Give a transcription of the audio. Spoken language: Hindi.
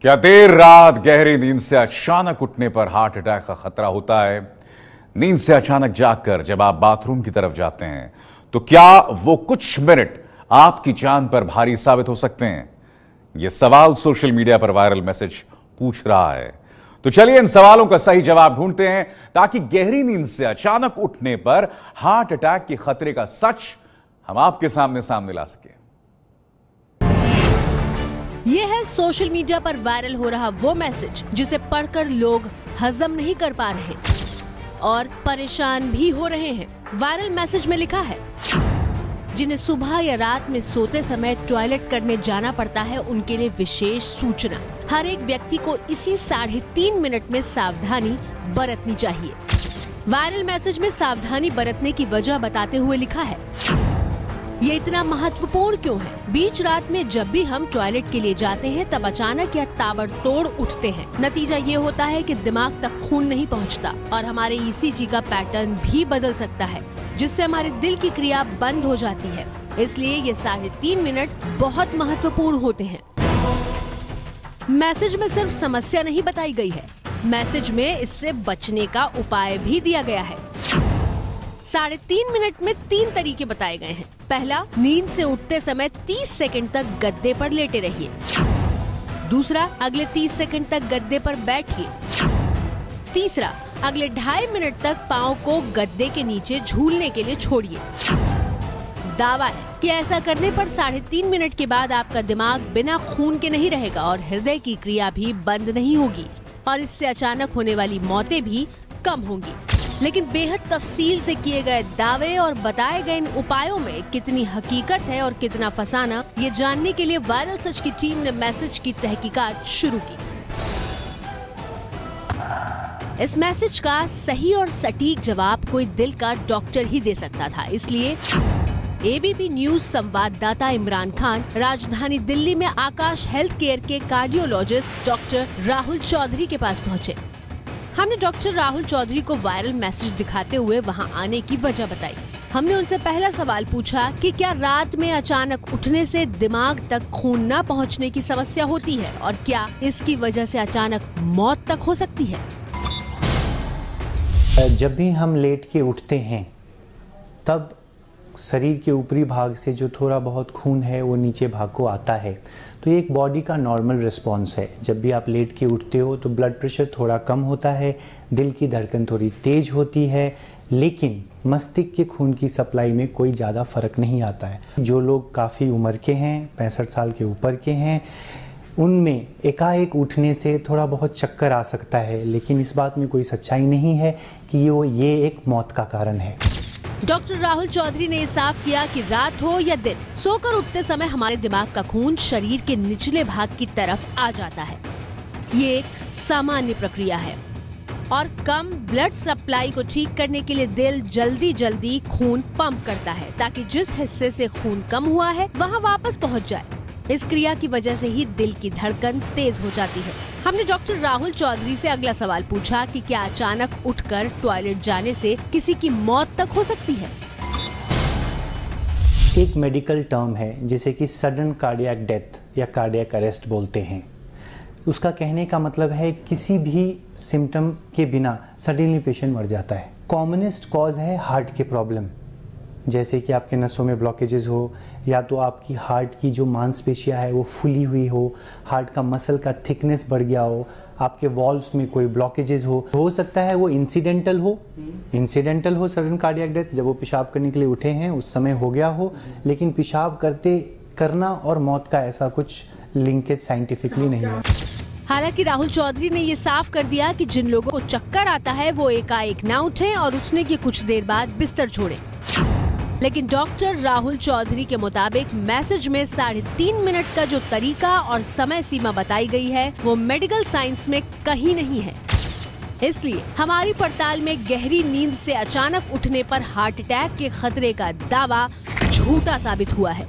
क्या देर रात गहरी नींद से अचानक उठने पर हार्ट अटैक का खतरा होता है? नींद से अचानक जागकर जब आप बाथरूम की तरफ जाते हैं तो क्या वो कुछ मिनट आपकी जान पर भारी साबित हो सकते हैं? यह सवाल सोशल मीडिया पर वायरल मैसेज पूछ रहा है। तो चलिए इन सवालों का सही जवाब ढूंढते हैं ताकि गहरी नींद से अचानक उठने पर हार्ट अटैक के खतरे का सच हम आपके सामने ला सके। ये है सोशल मीडिया पर वायरल हो रहा वो मैसेज जिसे पढ़कर लोग हजम नहीं कर पा रहे और परेशान भी हो रहे हैं। वायरल मैसेज में लिखा है, जिन्हें सुबह या रात में सोते समय टॉयलेट करने जाना पड़ता है उनके लिए विशेष सूचना। हर एक व्यक्ति को इसी 3.5 मिनट में सावधानी बरतनी चाहिए। वायरल मैसेज में सावधानी बरतने की वजह बताते हुए लिखा है, ये इतना महत्वपूर्ण क्यों है? बीच रात में जब भी हम टॉयलेट के लिए जाते हैं तब अचानक या ताबड़तोड़ उठते हैं। नतीजा ये होता है कि दिमाग तक खून नहीं पहुंचता और हमारे ईसीजी का पैटर्न भी बदल सकता है, जिससे हमारे दिल की क्रिया बंद हो जाती है। इसलिए ये 3.5 मिनट बहुत महत्वपूर्ण होते हैं। मैसेज में सिर्फ समस्या नहीं बताई गई है, मैसेज में इससे बचने का उपाय भी दिया गया है। 3.5 मिनट में 3 तरीके बताए गए हैं। पहला, नींद से उठते समय 30 सेकंड तक गद्दे पर लेटे रहिए। दूसरा, अगले 30 सेकंड तक गद्दे पर बैठिए। तीसरा, अगले 2.5 मिनट तक पाँव को गद्दे के नीचे झूलने के लिए छोड़िए। दावा है कि ऐसा करने पर 3.5 मिनट के बाद आपका दिमाग बिना खून के नहीं रहेगा और हृदय की क्रिया भी बंद नहीं होगी और इससे अचानक होने वाली मौतें भी कम होंगी। लेकिन बेहद तफसील से किए गए दावे और बताए गए इन उपायों में कितनी हकीकत है और कितना फसाना, ये जानने के लिए वायरल सच की टीम ने मैसेज की तहकीकात शुरू की। इस मैसेज का सही और सटीक जवाब कोई दिल का डॉक्टर ही दे सकता था। इसलिए एबीपी न्यूज संवाददाता इमरान खान राजधानी दिल्ली में आकाश हेल्थ केयर के कार्डियोलॉजिस्ट डॉक्टर राहुल चौधरी के पास पहुंचे। हमने डॉक्टर राहुल चौधरी को वायरल मैसेज दिखाते हुए वहां आने की वजह बताई। हमने उनसे पहला सवाल पूछा कि क्या रात में अचानक उठने से दिमाग तक खून न पहुंचने की समस्या होती है और क्या इसकी वजह से अचानक मौत तक हो सकती है। जब भी हम लेट के उठते हैं तब शरीर के ऊपरी भाग से जो थोड़ा बहुत खून है वो नीचे भाग को आता है। तो ये एक बॉडी का नॉर्मल रिस्पॉन्स है। जब भी आप लेट के उठते हो तो ब्लड प्रेशर थोड़ा कम होता है, दिल की धड़कन थोड़ी तेज होती है, लेकिन मस्तिष्क के खून की सप्लाई में कोई ज़्यादा फर्क नहीं आता है। जो लोग काफ़ी उम्र के हैं, 65 साल के ऊपर के हैं, उनमें एकाएक उठने से थोड़ा बहुत चक्कर आ सकता है, लेकिन इस बात में कोई सच्चाई नहीं है कि ये एक मौत का कारण है। डॉक्टर राहुल चौधरी ने साफ किया कि रात हो या दिन, सोकर उठते समय हमारे दिमाग का खून शरीर के निचले भाग की तरफ आ जाता है। ये एक सामान्य प्रक्रिया है और कम ब्लड सप्लाई को ठीक करने के लिए दिल जल्दी खून पंप करता है ताकि जिस हिस्से से खून कम हुआ है वहां वापस पहुंच जाए। इस क्रिया की वजह से ही दिल की धड़कन तेज हो जाती है। हमने डॉक्टर राहुल चौधरी से अगला सवाल पूछा कि क्या अचानक उठकर टॉयलेट जाने से किसी की मौत तक हो सकती है। एक मेडिकल टर्म है जिसे कि सडन कार्डियक डेथ या कार्डियक अरेस्ट बोलते हैं। उसका कहने का मतलब है किसी भी सिम्टम के बिना सडनली पेशेंट मर जाता है। कॉमनेस्ट कॉज है हार्ट के प्रॉब्लम, जैसे कि आपके नसों में ब्लॉकेजेस हो या तो आपकी हार्ट की जो मांसपेशियां है वो फूली हुई हो, हार्ट का मसल का थिकनेस बढ़ गया हो, आपके वॉल्व्स में कोई ब्लॉकेजेस हो सकता है वो इंसिडेंटल हो सडन कार्डियक डेथ, जब वो पेशाब करने के लिए उठे हैं उस समय हो गया हो, लेकिन पेशाब करना और मौत का ऐसा कुछ लिंकेज साइंटिफिकली नहीं है। हालांकि राहुल चौधरी ने ये साफ कर दिया कि जिन लोगों को चक्कर आता है वो एकाएक ना उठें और उठने के कुछ देर बाद बिस्तर छोड़ें। लेकिन डॉक्टर राहुल चौधरी के मुताबिक मैसेज में 3.5 मिनट का जो तरीका और समय सीमा बताई गई है वो मेडिकल साइंस में कहीं नहीं है। इसलिए हमारी पड़ताल में गहरी नींद से अचानक उठने पर हार्ट अटैक के खतरे का दावा झूठा साबित हुआ है।